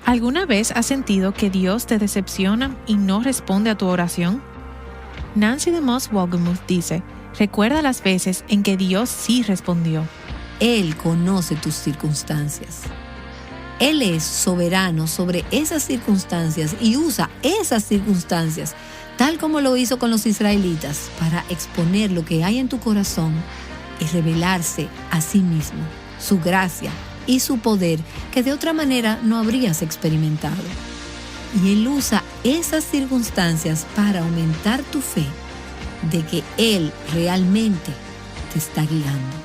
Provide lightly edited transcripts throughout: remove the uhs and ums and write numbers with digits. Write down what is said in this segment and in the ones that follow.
¿Alguna vez has sentido que Dios te decepciona y no responde a tu oración? Nancy DeMoss Wolgemuth dice, recuerda las veces en que Dios sí respondió. Él conoce tus circunstancias. Él es soberano sobre esas circunstancias y usa esas circunstancias, tal como lo hizo con los israelitas, para exponer lo que hay en tu corazón y revelarse a sí mismo, su gracia y su poder que de otra manera no habrías experimentado. Y Él usa esas circunstancias para aumentar tu fe de que Él realmente te está guiando.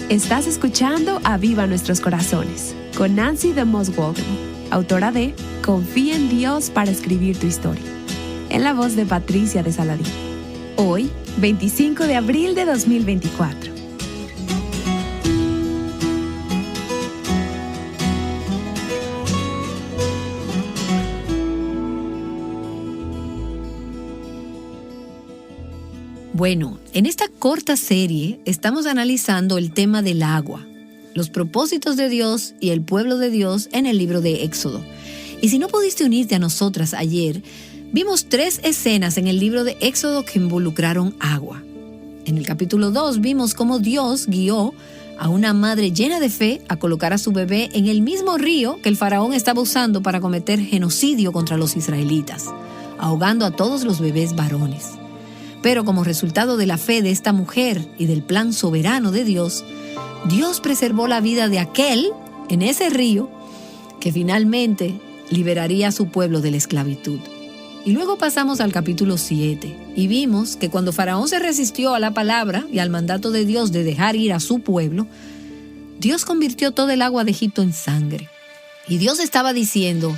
Estás escuchando Aviva Nuestros Corazones con Nancy DeMoss Wolgemuth, autora de Confía en Dios para escribir tu historia, en la voz de Patricia de Saladín. Hoy, 25 de abril de 2024. Bueno, en esta corta serie estamos analizando el tema del agua, los propósitos de Dios y el pueblo de Dios en el libro de Éxodo. Y si no pudiste unirte a nosotras ayer, vimos 3 escenas en el libro de Éxodo que involucraron agua. En el capítulo 2 vimos cómo Dios guió a una madre llena de fe a colocar a su bebé en el mismo río que el faraón estaba usando para cometer genocidio contra los israelitas, ahogando a todos los bebés varones. Pero como resultado de la fe de esta mujer y del plan soberano de Dios, Dios preservó la vida de aquel en ese río que finalmente liberaría a su pueblo de la esclavitud. Y luego pasamos al capítulo 7 y vimos que cuando Faraón se resistió a la palabra y al mandato de Dios de dejar ir a su pueblo, Dios convirtió todo el agua de Egipto en sangre. Y Dios estaba diciendo,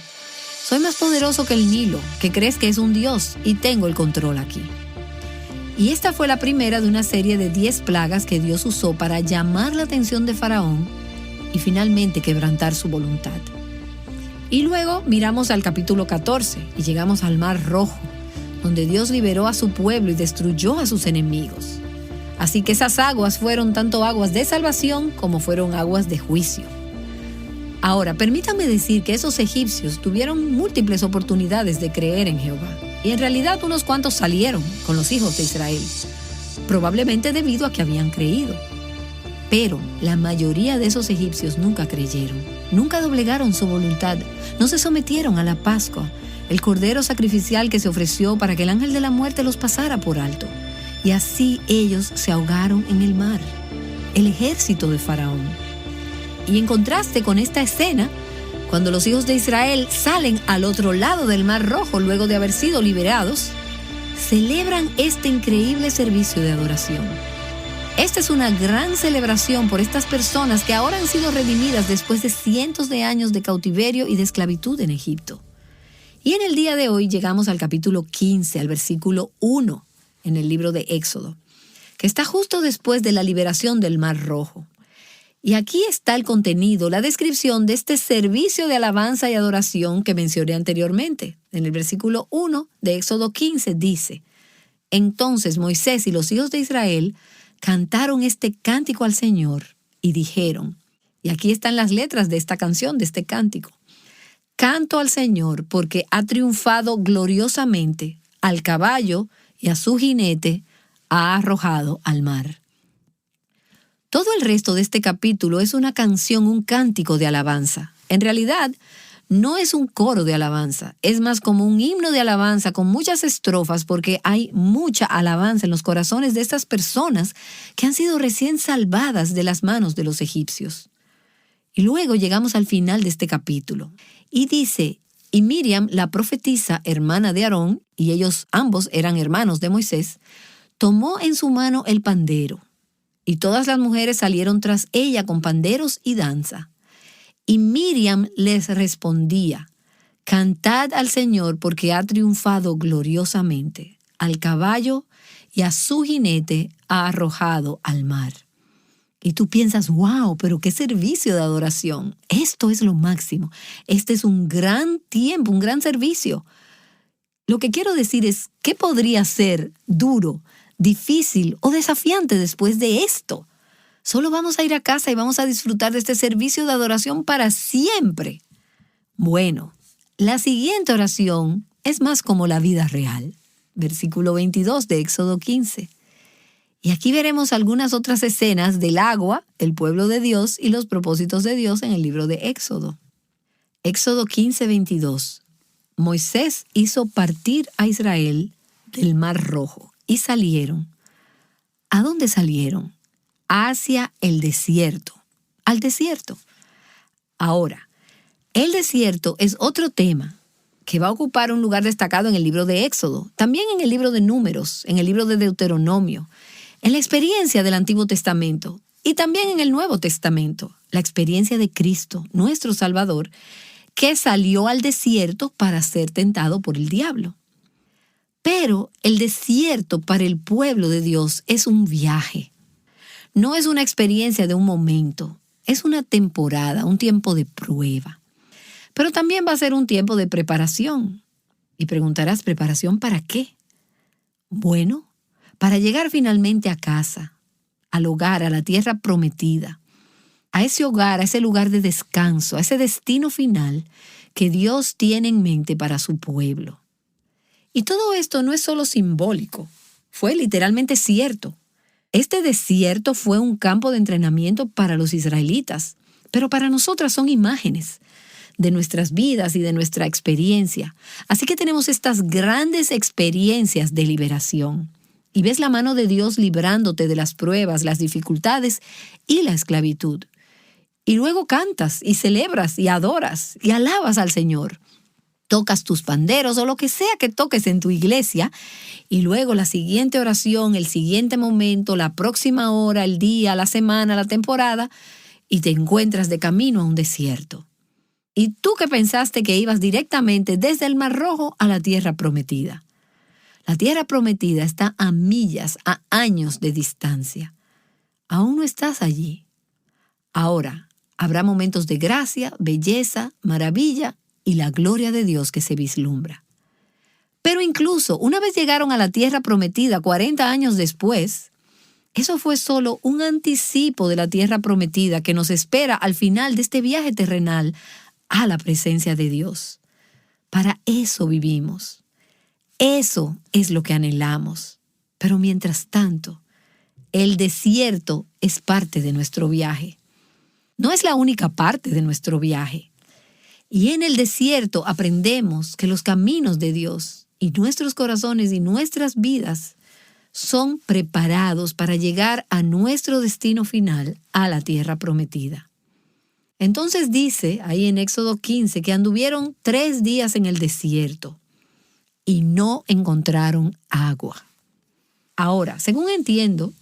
soy más poderoso que el Nilo, que crees que es un Dios, y tengo el control aquí. Y esta fue la primera de una serie de 10 plagas que Dios usó para llamar la atención de Faraón y finalmente quebrantar su voluntad. Y luego miramos al capítulo 14 y llegamos al Mar Rojo, donde Dios liberó a su pueblo y destruyó a sus enemigos. Así que esas aguas fueron tanto aguas de salvación como fueron aguas de juicio. Ahora, permítame decir que esos egipcios tuvieron múltiples oportunidades de creer en Jehová. Y en realidad unos cuantos salieron con los hijos de Israel, probablemente debido a que habían creído. Pero la mayoría de esos egipcios nunca creyeron, nunca doblegaron su voluntad, no se sometieron a la Pascua, el cordero sacrificial que se ofreció para que el ángel de la muerte los pasara por alto. Y así ellos se ahogaron en el mar, el ejército de Faraón. Y en contraste con esta escena, cuando los hijos de Israel salen al otro lado del Mar Rojo luego de haber sido liberados, celebran este increíble servicio de adoración. Esta es una gran celebración por estas personas que ahora han sido redimidas después de cientos de años de cautiverio y de esclavitud en Egipto. Y en el día de hoy llegamos al capítulo 15, al versículo 1, en el libro de Éxodo, que está justo después de la liberación del Mar Rojo. Y aquí está el contenido, la descripción de este servicio de alabanza y adoración que mencioné anteriormente. En el versículo 1 de Éxodo 15 dice, entonces Moisés y los hijos de Israel cantaron este cántico al Señor y dijeron, y aquí están las letras de esta canción, de este cántico, canto al Señor porque ha triunfado gloriosamente, al caballo y a su jinete ha arrojado al mar. Todo el resto de este capítulo es una canción, un cántico de alabanza. En realidad, no es un coro de alabanza, es más como un himno de alabanza con muchas estrofas porque hay mucha alabanza en los corazones de estas personas que han sido recién salvadas de las manos de los egipcios. Y luego llegamos al final de este capítulo y dice, y Miriam, la profetisa, hermana de Aarón, y ellos ambos eran hermanos de Moisés, tomó en su mano el pandero. Y todas las mujeres salieron tras ella con panderos y danza. Y Miriam les respondía, cantad al Señor porque ha triunfado gloriosamente. Al caballo y a su jinete ha arrojado al mar. Y tú piensas, wow, pero qué servicio de adoración. Esto es lo máximo. Este es un gran tiempo, un gran servicio. Lo que quiero decir es, ¿qué podría ser duro, difícil o desafiante después de esto? Solo vamos a ir a casa y vamos a disfrutar de este servicio de adoración para siempre. Bueno, la siguiente oración es más como la vida real. Versículo 22 de Éxodo 15. Y aquí veremos algunas otras escenas del agua, el pueblo de Dios y los propósitos de Dios en el libro de Éxodo. Éxodo 15, 22. Moisés hizo partir a Israel del Mar Rojo y salieron. ¿A dónde salieron? Hacia el desierto. Al desierto. Ahora, el desierto es otro tema que va a ocupar un lugar destacado en el libro de Éxodo, también en el libro de Números, en el libro de Deuteronomio, en la experiencia del Antiguo Testamento y también en el Nuevo Testamento, la experiencia de Cristo, nuestro Salvador, que salió al desierto para ser tentado por el diablo. Pero el desierto para el pueblo de Dios es un viaje. No es una experiencia de un momento, es una temporada, un tiempo de prueba. Pero también va a ser un tiempo de preparación. Y preguntarás, ¿preparación para qué? Bueno, para llegar finalmente a casa, al hogar, a la tierra prometida, a ese hogar, a ese lugar de descanso, a ese destino final que Dios tiene en mente para su pueblo. Y todo esto no es solo simbólico, fue literalmente cierto. Este desierto fue un campo de entrenamiento para los israelitas, pero para nosotras son imágenes de nuestras vidas y de nuestra experiencia. Así que tenemos estas grandes experiencias de liberación. Y ves la mano de Dios librándote de las pruebas, las dificultades y la esclavitud. Y luego cantas y celebras y adoras y alabas al Señor. Tocas tus panderos o lo que sea que toques en tu iglesia y luego la siguiente oración, el siguiente momento, la próxima hora, el día, la semana, la temporada y te encuentras de camino a un desierto. Y tú que pensaste que ibas directamente desde el Mar Rojo a la tierra prometida. La tierra prometida está a millas, a años de distancia. Aún no estás allí. Ahora, habrá momentos de gracia, belleza, maravilla y la gloria de Dios que se vislumbra. Pero incluso, una vez llegaron a la tierra prometida 40 años después, eso fue solo un anticipo de la tierra prometida que nos espera al final de este viaje terrenal a la presencia de Dios. Para eso vivimos. Eso es lo que anhelamos. Pero mientras tanto, el desierto es parte de nuestro viaje. No es la única parte de nuestro viaje. Y en el desierto aprendemos que los caminos de Dios y nuestros corazones y nuestras vidas son preparados para llegar a nuestro destino final, a la tierra prometida. Entonces dice ahí en Éxodo 15 que anduvieron 3 días en el desierto y no encontraron agua. Ahora, según entiendo,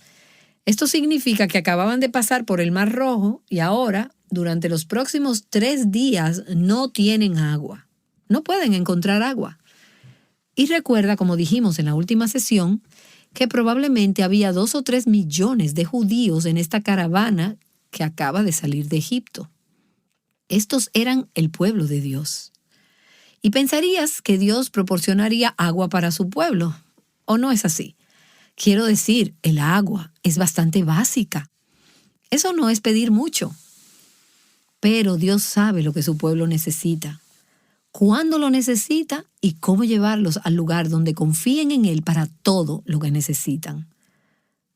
esto significa que acababan de pasar por el Mar Rojo y ahora, durante los próximos 3 días, no tienen agua. No pueden encontrar agua. Y recuerda, como dijimos en la última sesión, que probablemente había 2 o 3 millones de judíos en esta caravana que acaba de salir de Egipto. Estos eran el pueblo de Dios. Y pensarías que Dios proporcionaría agua para su pueblo. ¿O no es así? Quiero decir, el agua es bastante básica. Eso no es pedir mucho. Pero Dios sabe lo que su pueblo necesita, cuándo lo necesita y cómo llevarlos al lugar donde confíen en Él para todo lo que necesitan.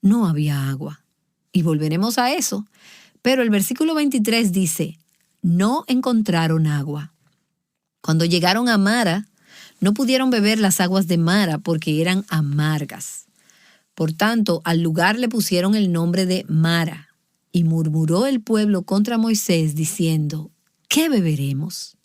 No había agua. Y volveremos a eso. Pero el versículo 23 dice, no encontraron agua. Cuando llegaron a Mara, no pudieron beber las aguas de Mara porque eran amargas. Por tanto, al lugar le pusieron el nombre de Mara. Y murmuró el pueblo contra Moisés diciendo, ¿qué beberemos?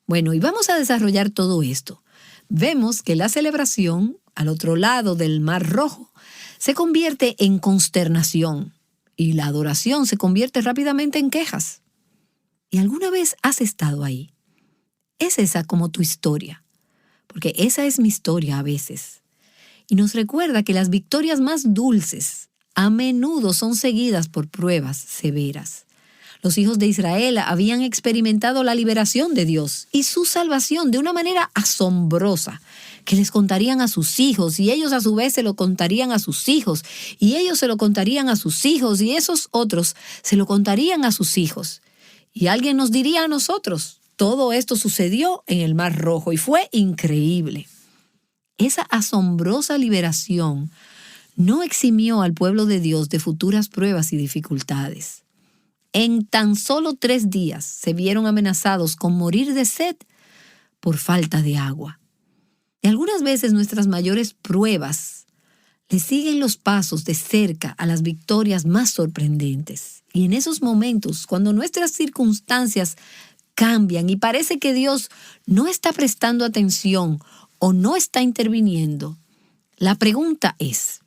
Bueno, y vamos a desarrollar todo esto. Vemos que la celebración, al otro lado del Mar Rojo, se convierte en consternación y la adoración se convierte rápidamente en quejas. ¿Y alguna vez has estado ahí? ¿Es esa como tu historia? Porque esa es mi historia a veces. Y nos recuerda que las victorias más dulces a menudo son seguidas por pruebas severas. Los hijos de Israel habían experimentado la liberación de Dios y su salvación de una manera asombrosa que les contarían a sus hijos, y ellos a su vez se lo contarían a sus hijos, y ellos se lo contarían a sus hijos, y esos otros se lo contarían a sus hijos. Y alguien nos diría a nosotros, todo esto sucedió en el Mar Rojo y fue increíble. Esa asombrosa liberación no eximió al pueblo de Dios de futuras pruebas y dificultades. En tan solo 3 días se vieron amenazados con morir de sed por falta de agua. Y algunas veces nuestras mayores pruebas le siguen los pasos de cerca a las victorias más sorprendentes. Y en esos momentos, cuando nuestras circunstancias cambian y parece que Dios no está prestando atención o no está interviniendo, la pregunta es,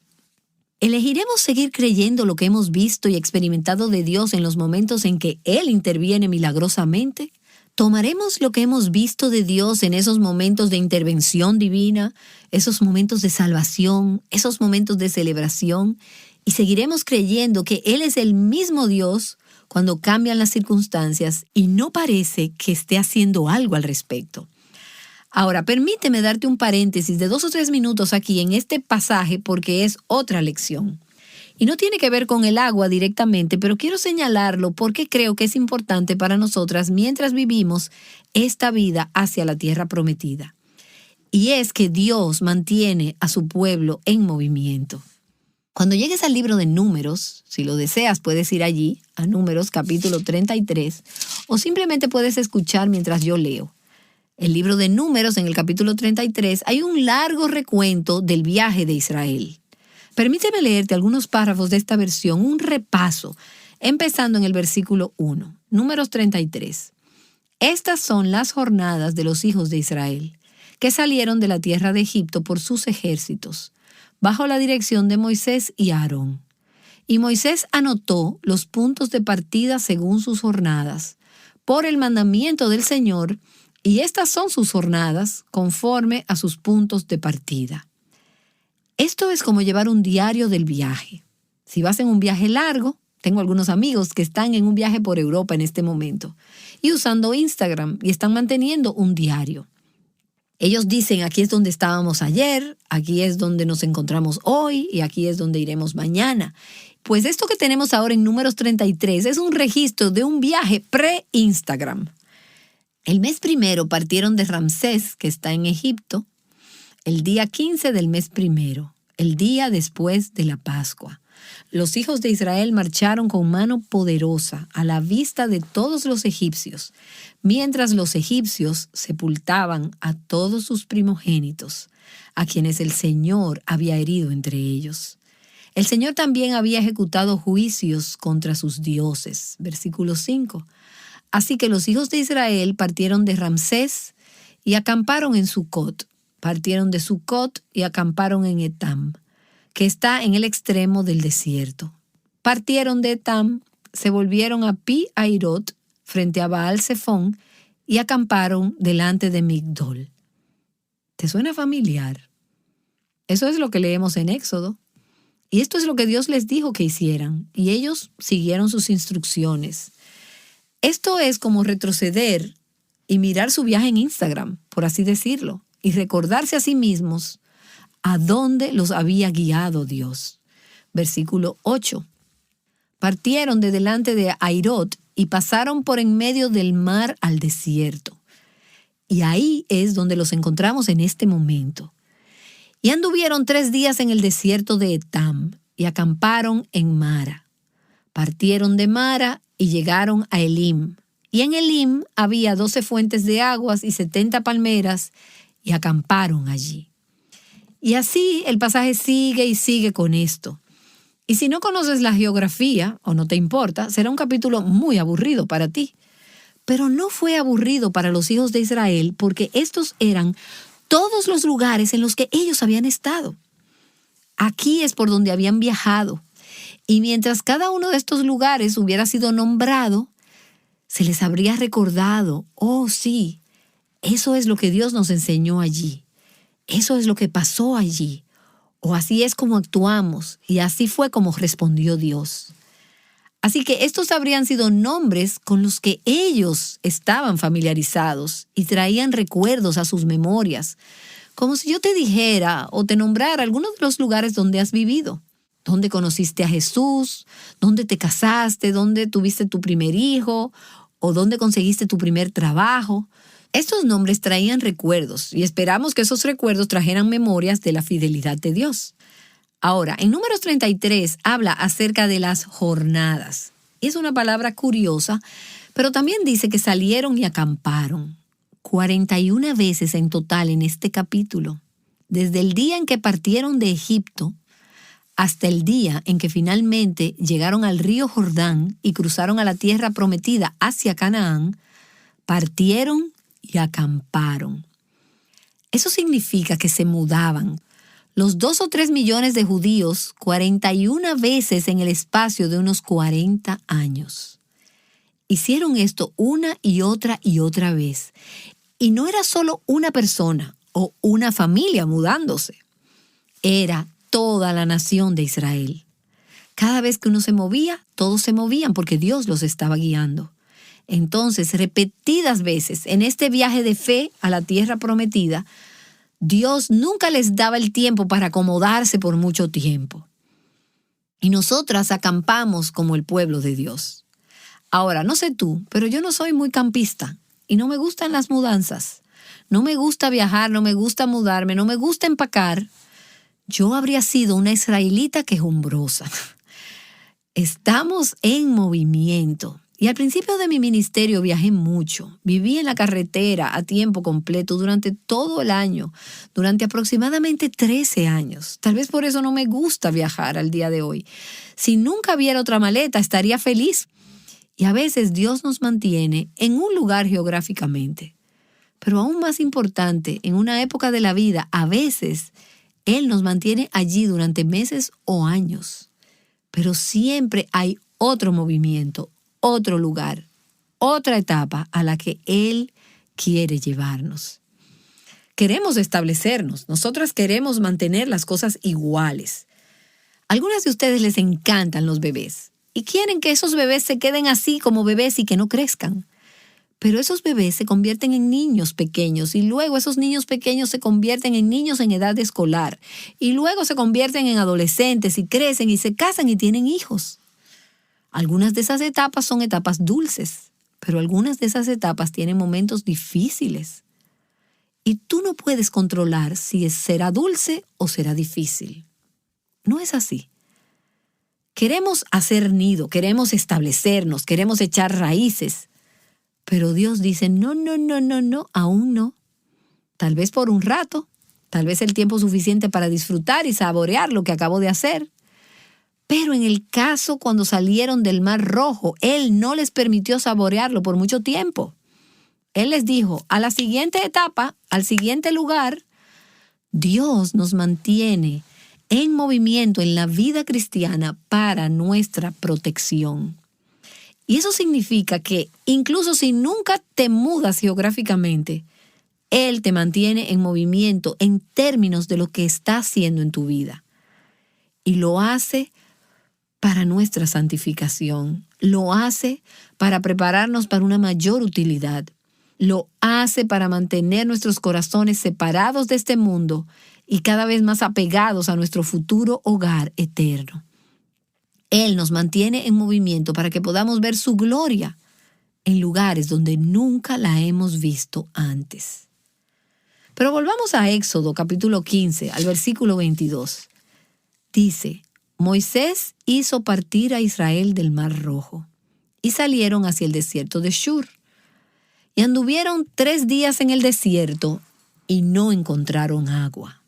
¿elegiremos seguir creyendo lo que hemos visto y experimentado de Dios en los momentos en que Él interviene milagrosamente? ¿Tomaremos lo que hemos visto de Dios en esos momentos de intervención divina, esos momentos de salvación, esos momentos de celebración, y seguiremos creyendo que Él es el mismo Dios cuando cambian las circunstancias y no parece que esté haciendo algo al respecto? Ahora, permíteme darte un paréntesis de 2 o 3 minutos aquí en este pasaje porque es otra lección. Y no tiene que ver con el agua directamente, pero quiero señalarlo porque creo que es importante para nosotras mientras vivimos esta vida hacia la tierra prometida. Y es que Dios mantiene a su pueblo en movimiento. Cuando llegues al libro de Números, si lo deseas puedes ir allí, a Números capítulo 33, o simplemente puedes escuchar mientras yo leo. El libro de Números, en el capítulo 33, hay un largo recuento del viaje de Israel. Permíteme leerte algunos párrafos de esta versión, un repaso, empezando en el versículo 1. Números 33. Estas son las jornadas de los hijos de Israel, que salieron de la tierra de Egipto por sus ejércitos, bajo la dirección de Moisés y Aarón. Y Moisés anotó los puntos de partida según sus jornadas, por el mandamiento del Señor, y estas son sus jornadas conforme a sus puntos de partida. Esto es como llevar un diario del viaje. Si vas en un viaje largo, tengo algunos amigos que están en un viaje por Europa en este momento y usando Instagram y están manteniendo un diario. Ellos dicen, aquí es donde estábamos ayer, aquí es donde nos encontramos hoy y aquí es donde iremos mañana. Pues esto que tenemos ahora en Números 33 es un registro de un viaje pre-Instagram. El mes primero partieron de Ramsés, que está en Egipto, el día 15 del mes primero, el día después de la Pascua. Los hijos de Israel marcharon con mano poderosa a la vista de todos los egipcios, mientras los egipcios sepultaban a todos sus primogénitos, a quienes el Señor había herido entre ellos. El Señor también había ejecutado juicios contra sus dioses. Versículo 5. Así que los hijos de Israel partieron de Ramsés y acamparon en Sucot. Partieron de Sucot y acamparon en Etam, que está en el extremo del desierto. Partieron de Etam, se volvieron a Pi-Hairot, frente a Baal-Zephón, y acamparon delante de Migdol. ¿Te suena familiar? Eso es lo que leemos en Éxodo. Y esto es lo que Dios les dijo que hicieran, y ellos siguieron sus instrucciones. Esto es como retroceder y mirar su viaje en Instagram, por así decirlo, y recordarse a sí mismos a dónde los había guiado Dios. Versículo 8. Partieron de delante de Hairot y pasaron por en medio del mar al desierto. Y ahí es donde los encontramos en este momento. Y anduvieron 3 días en el desierto de Etam y acamparon en Mara. Partieron de Mara y llegaron a Elim. Y en Elim había 12 fuentes de aguas y 70 palmeras, y acamparon allí. Y así el pasaje sigue y sigue con esto. Y si no conoces la geografía, o no te importa, será un capítulo muy aburrido para ti. Pero no fue aburrido para los hijos de Israel, porque estos eran todos los lugares en los que ellos habían estado. Aquí es por donde habían viajado. Y mientras cada uno de estos lugares hubiera sido nombrado, se les habría recordado, oh sí, eso es lo que Dios nos enseñó allí. Eso es lo que pasó allí. O así es como actuamos. Y así fue como respondió Dios. Así que estos habrían sido nombres con los que ellos estaban familiarizados y traían recuerdos a sus memorias, Como si yo te dijera o te nombrara algunos de los lugares donde has vivido, donde conociste a Jesús, donde te casaste, donde tuviste tu primer hijo o donde conseguiste tu primer trabajo. Estos nombres traían recuerdos y esperamos que esos recuerdos trajeran memorias de la fidelidad de Dios. Ahora, en Números 33 habla acerca de las jornadas. Es una palabra curiosa, pero también dice que salieron y acamparon. 41 veces en total en este capítulo. Desde el día en que partieron de Egipto hasta el día en que finalmente llegaron al río Jordán y cruzaron a la tierra prometida hacia Canaán, partieron y acamparon. Eso significa que se mudaban. Los 2 o 3 millones de judíos, 41 veces en el espacio de unos 40 años. Hicieron esto una y otra vez. Y no era solo una persona o una familia mudándose. Era toda la nación de Israel. Cada vez que uno se movía, todos se movían porque Dios los estaba guiando. Entonces, repetidas veces en este viaje de fe a la tierra prometida, Dios nunca les daba el tiempo para acomodarse por mucho tiempo. Y nosotras acampamos como el pueblo de Dios. Ahora, no sé tú, pero yo no soy muy campista y no me gustan las mudanzas. No me gusta viajar, no me gusta mudarme, no me gusta empacar. Yo habría sido una israelita quejumbrosa. Estamos en movimiento. Y al principio de mi ministerio viajé mucho. Viví en la carretera a tiempo completo durante todo el año, durante aproximadamente 13 años. Tal vez por eso no me gusta viajar al día de hoy. Si nunca hubiera otra maleta, estaría feliz. Y a veces Dios nos mantiene en un lugar geográficamente. Pero aún más importante, en una época de la vida, a veces Él nos mantiene allí durante meses o años. Pero siempre hay otro movimiento, otro lugar, otra etapa a la que Él quiere llevarnos. Queremos establecernos, nosotras queremos mantener las cosas iguales. A algunas de ustedes les encantan los bebés y quieren que esos bebés se queden así como bebés y que no crezcan. Pero esos bebés se convierten en niños pequeños y luego esos niños pequeños se convierten en niños en edad escolar y luego se convierten en adolescentes y crecen y se casan y tienen hijos. Algunas de esas etapas son etapas dulces, pero algunas de esas etapas tienen momentos difíciles. Y tú no puedes controlar si será dulce o será difícil. No es así. Queremos hacer nido, queremos establecernos, queremos echar raíces. Pero Dios dice, no, aún no. Tal vez por un rato, tal vez el tiempo suficiente para disfrutar y saborear lo que acabo de hacer. Pero en el caso cuando salieron del Mar Rojo, Él no les permitió saborearlo por mucho tiempo. Él les dijo, a la siguiente etapa, al siguiente lugar, Dios nos mantiene en movimiento en la vida cristiana para nuestra protección. Y eso significa que incluso si nunca te mudas geográficamente, Él te mantiene en movimiento en términos de lo que está haciendo en tu vida. Y lo hace para nuestra santificación. Lo hace para prepararnos para una mayor utilidad. Lo hace para mantener nuestros corazones separados de este mundo y cada vez más apegados a nuestro futuro hogar eterno. Él nos mantiene en movimiento para que podamos ver su gloria en lugares donde nunca la hemos visto antes. Pero volvamos a Éxodo capítulo 15, al versículo 22. Dice, Moisés hizo partir a Israel del Mar Rojo y salieron hacia el desierto de Shur. Y anduvieron 3 días en el desierto y no encontraron agua.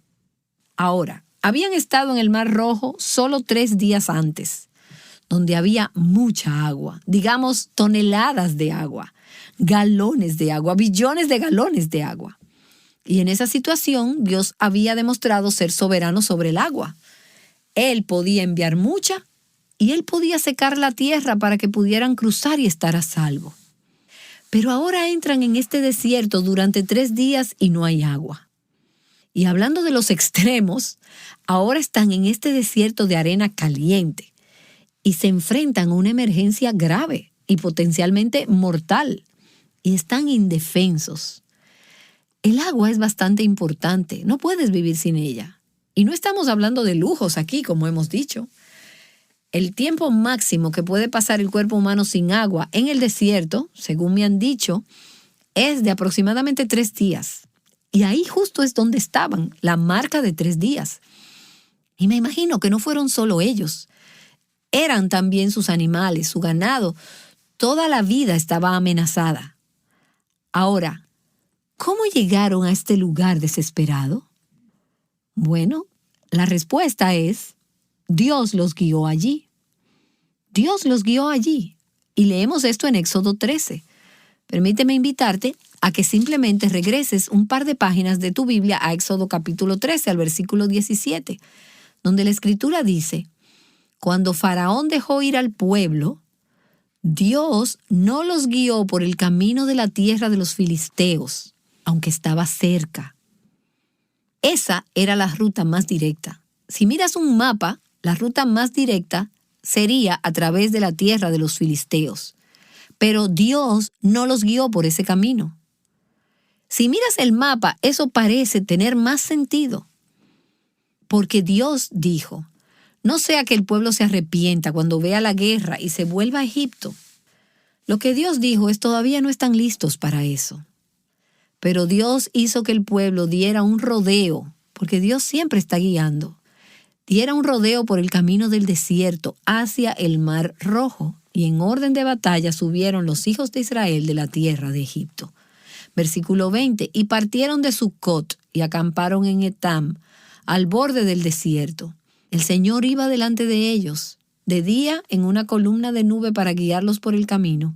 Ahora, habían estado en el Mar Rojo solo 3 días antes, donde había mucha agua, digamos toneladas de agua, galones de agua, billones de galones de agua. Y en esa situación Dios había demostrado ser soberano sobre el agua. Él podía enviar mucha y Él podía secar la tierra para que pudieran cruzar y estar a salvo. Pero ahora entran en este desierto durante 3 días y no hay agua. Y hablando de los extremos, ahora están en este desierto de arena caliente y se enfrentan a una emergencia grave y potencialmente mortal. Y están indefensos. El agua es bastante importante, no puedes vivir sin ella. Y no estamos hablando de lujos aquí, como hemos dicho. El tiempo máximo que puede pasar el cuerpo humano sin agua en el desierto, según me han dicho, es de aproximadamente 3 días. Y ahí justo es donde estaban, la marca de 3 días. Y me imagino que no fueron solo ellos. Eran también sus animales, su ganado. Toda la vida estaba amenazada. Ahora, ¿cómo llegaron a este lugar desesperado? Bueno, la respuesta es: Dios los guió allí. Dios los guió allí. Y leemos esto en Éxodo 13. Permíteme invitarte a que simplemente regreses un par de páginas de tu Biblia a Éxodo capítulo 13, al versículo 17, donde la Escritura dice: cuando Faraón dejó ir al pueblo, Dios no los guió por el camino de la tierra de los filisteos, aunque estaba cerca. Esa era la ruta más directa. Si miras un mapa, la ruta más directa sería a través de la tierra de los filisteos. Pero Dios no los guió por ese camino. Si miras el mapa, eso parece tener más sentido. Porque Dios dijo: no sea que el pueblo se arrepienta cuando vea la guerra y se vuelva a Egipto. Lo que Dios dijo es: todavía no están listos para eso. Pero Dios hizo que el pueblo diera un rodeo, porque Dios siempre está guiando. Diera un rodeo por el camino del desierto hacia el Mar Rojo, y en orden de batalla subieron los hijos de Israel de la tierra de Egipto. Versículo 20, y partieron de Sucot y acamparon en Etam, al borde del desierto. El Señor iba delante de ellos, de día en una columna de nube para guiarlos por el camino,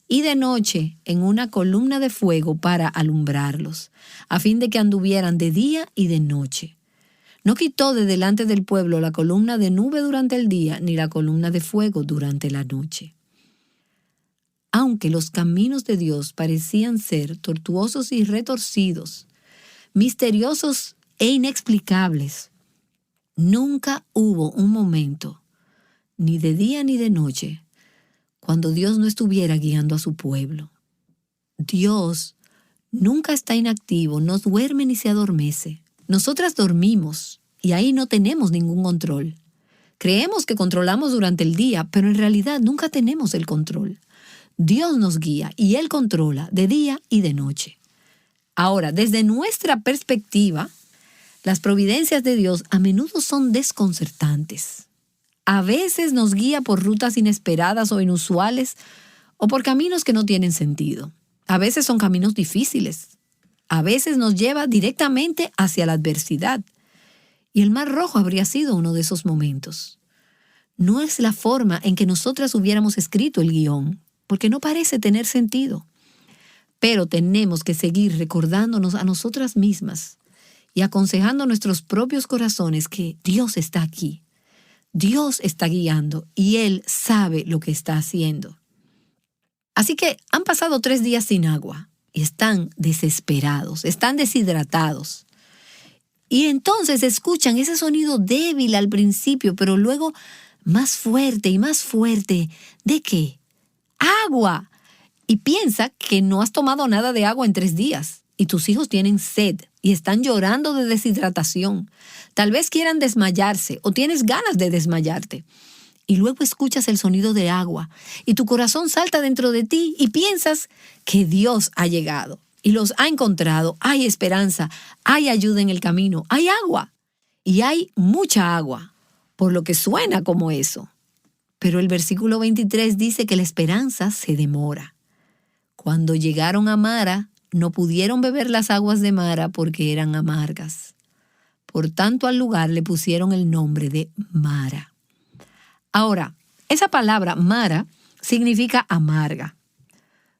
y de noche en una columna de fuego para alumbrarlos, a fin de que anduvieran de día y de noche. No quitó de delante del pueblo la columna de nube durante el día, ni la columna de fuego durante la noche. Aunque los caminos de Dios parecían ser tortuosos y retorcidos, misteriosos e inexplicables, nunca hubo un momento, ni de día ni de noche, cuando Dios no estuviera guiando a su pueblo. Dios nunca está inactivo, no duerme ni se adormece. Nosotras dormimos y ahí no tenemos ningún control. Creemos que controlamos durante el día, pero en realidad nunca tenemos el control. Dios nos guía y Él controla de día y de noche. Ahora, desde nuestra perspectiva, las providencias de Dios a menudo son desconcertantes. A veces nos guía por rutas inesperadas o inusuales o por caminos que no tienen sentido. A veces son caminos difíciles. A veces nos lleva directamente hacia la adversidad. Y el Mar Rojo habría sido uno de esos momentos. No es la forma en que nosotras hubiéramos escrito el guión, porque no parece tener sentido. Pero tenemos que seguir recordándonos a nosotras mismas y aconsejando a nuestros propios corazones que Dios está aquí. Dios está guiando y Él sabe lo que está haciendo. Así que han pasado 3 días sin agua y están desesperados, están deshidratados. Y entonces escuchan ese sonido débil al principio, pero luego más fuerte y más fuerte. ¿De qué? ¡Agua! Y piensa que no has tomado nada de agua en 3 días y tus hijos tienen sed y están llorando de deshidratación. Tal vez quieran desmayarse o tienes ganas de desmayarte. Y luego escuchas el sonido de agua y tu corazón salta dentro de ti y piensas que Dios ha llegado y los ha encontrado. Hay esperanza, hay ayuda en el camino, hay agua y hay mucha agua, por lo que suena como eso. Pero el versículo 23 dice que la esperanza se demora. Cuando llegaron a Mara, no pudieron beber las aguas de Mara porque eran amargas. Por tanto, al lugar le pusieron el nombre de Mara. Ahora, esa palabra Mara significa amarga.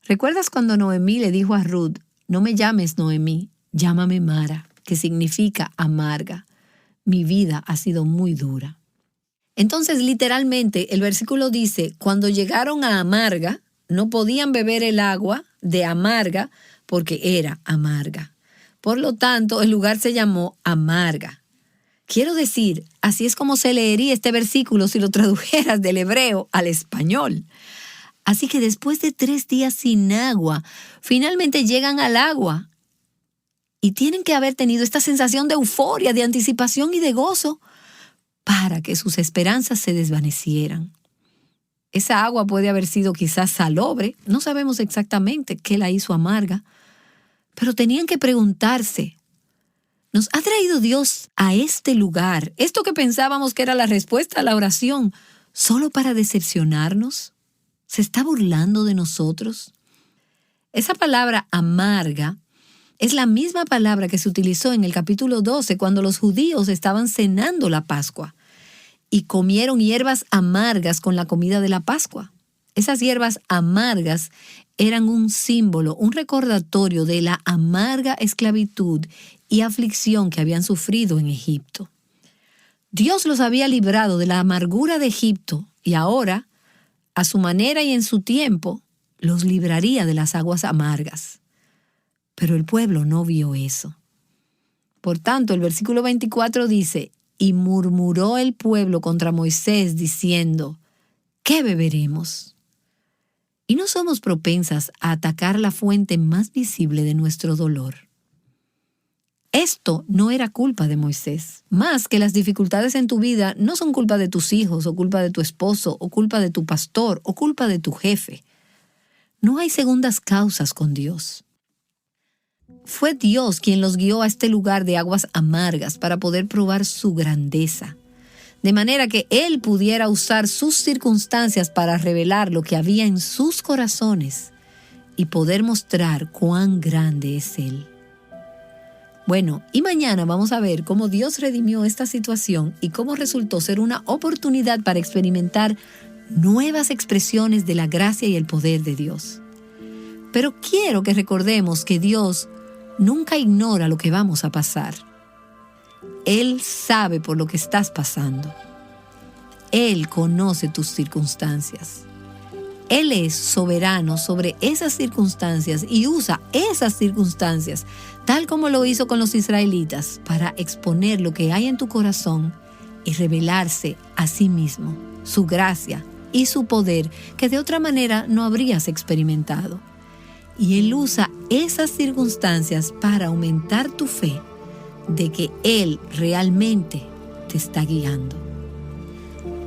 ¿Recuerdas cuando Noemí le dijo a Ruth: no me llames Noemí, llámame Mara, que significa amarga? Mi vida ha sido muy dura. Entonces, literalmente, el versículo dice: cuando llegaron a Amarga, no podían beber el agua de Amarga porque era amarga. Por lo tanto, el lugar se llamó Amarga. Quiero decir, así es como se leería este versículo si lo tradujeras del hebreo al español. Así que después de 3 días sin agua, finalmente llegan al agua. Y tienen que haber tenido esta sensación de euforia, de anticipación y de gozo para que sus esperanzas se desvanecieran. Esa agua puede haber sido quizás salobre, no sabemos exactamente qué la hizo amarga, pero tenían que preguntarse, ¿nos ha traído Dios a este lugar, esto que pensábamos que era la respuesta a la oración, solo para decepcionarnos? ¿Se está burlando de nosotros? Esa palabra amarga es la misma palabra que se utilizó en el capítulo 12 cuando los judíos estaban cenando la Pascua y comieron hierbas amargas con la comida de la Pascua. Esas hierbas amargas eran un símbolo, un recordatorio de la amarga esclavitud y aflicción que habían sufrido en Egipto. Dios los había librado de la amargura de Egipto y ahora, a su manera y en su tiempo, los libraría de las aguas amargas. Pero el pueblo no vio eso. Por tanto, el versículo 24 dice, y murmuró el pueblo contra Moisés diciendo, ¿qué beberemos? Y no somos propensas a atacar la fuente más visible de nuestro dolor. Esto no era culpa de Moisés. Más que las dificultades en tu vida no son culpa de tus hijos, o culpa de tu esposo, o culpa de tu pastor, o culpa de tu jefe. No hay segundas causas con Dios. Fue Dios quien los guió a este lugar de aguas amargas para poder probar su grandeza, de manera que Él pudiera usar sus circunstancias para revelar lo que había en sus corazones y poder mostrar cuán grande es Él. Bueno, y mañana vamos a ver cómo Dios redimió esta situación y cómo resultó ser una oportunidad para experimentar nuevas expresiones de la gracia y el poder de Dios. Pero quiero que recordemos que Dios nunca ignora lo que vamos a pasar. Él sabe por lo que estás pasando. Él conoce tus circunstancias. Él es soberano sobre esas circunstancias y usa esas circunstancias, tal como lo hizo con los israelitas, para exponer lo que hay en tu corazón y revelarse a sí mismo, su gracia y su poder que de otra manera no habrías experimentado. Y Él usa esas circunstancias para aumentar tu fe de que Él realmente te está guiando.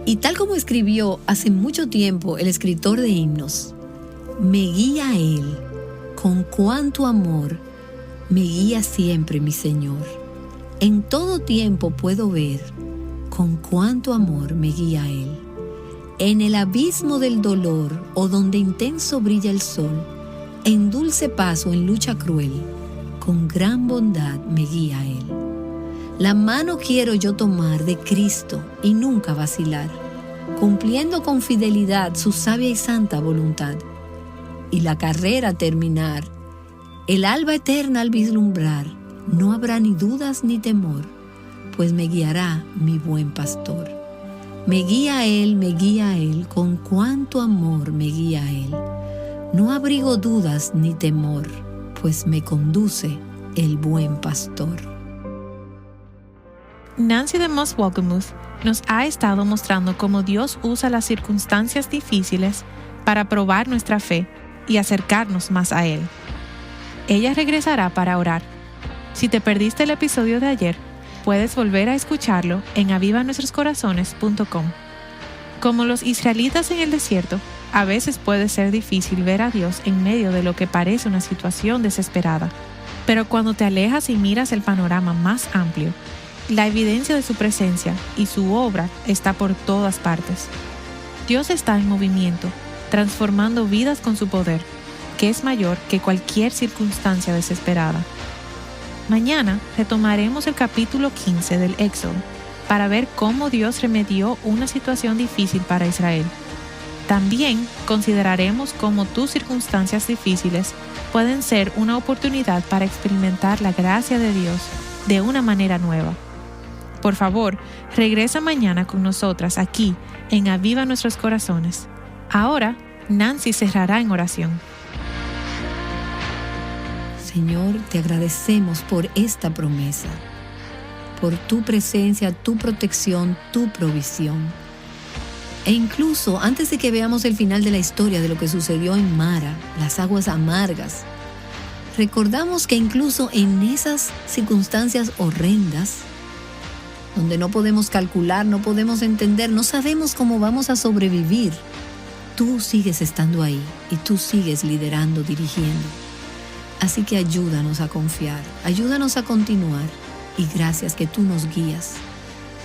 Y tal como escribió hace mucho tiempo el escritor de himnos, me guía Él, con cuánto amor me guía siempre mi Señor. En todo tiempo puedo ver con cuánto amor me guía Él. En el abismo del dolor o donde intenso brilla el sol, en dulce paso en lucha cruel, con gran bondad me guía Él. La mano quiero yo tomar de Cristo y nunca vacilar, cumpliendo con fidelidad su sabia y santa voluntad. Y la carrera terminar, el alba eterna al vislumbrar, no habrá ni dudas ni temor, pues me guiará mi buen pastor. Me guía Él, con cuánto amor me guía Él. No abrigo dudas ni temor, pues me conduce el buen pastor. Nancy DeMoss Wolgemuth nos ha estado mostrando cómo Dios usa las circunstancias difíciles para probar nuestra fe y acercarnos más a Él. Ella regresará para orar. Si te perdiste el episodio de ayer, puedes volver a escucharlo en avivanuestroscorazones.com. Como los israelitas en el desierto, a veces puede ser difícil ver a Dios en medio de lo que parece una situación desesperada. Pero cuando te alejas y miras el panorama más amplio, la evidencia de su presencia y su obra está por todas partes. Dios está en movimiento, transformando vidas con su poder, que es mayor que cualquier circunstancia desesperada. Mañana retomaremos el capítulo 15 del Éxodo para ver cómo Dios remedió una situación difícil para Israel. También consideraremos cómo tus circunstancias difíciles pueden ser una oportunidad para experimentar la gracia de Dios de una manera nueva. Por favor, regresa mañana con nosotras aquí en Aviva Nuestros Corazones. Ahora, Nancy cerrará en oración. Señor, te agradecemos por esta promesa, por tu presencia, tu protección, tu provisión. E incluso antes de que veamos el final de la historia de lo que sucedió en Mara, las aguas amargas, recordamos que incluso en esas circunstancias horrendas, donde no podemos calcular, no podemos entender, no sabemos cómo vamos a sobrevivir, tú sigues estando ahí y tú sigues liderando, dirigiendo. Así que ayúdanos a confiar, ayúdanos a continuar y gracias que tú nos guías.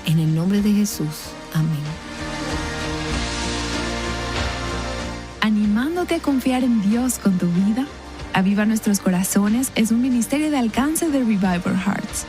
En el nombre de Jesús. Amén. Animándote a confiar en Dios con tu vida, Aviva Nuestros Corazones es un ministerio de alcance de Revival Hearts.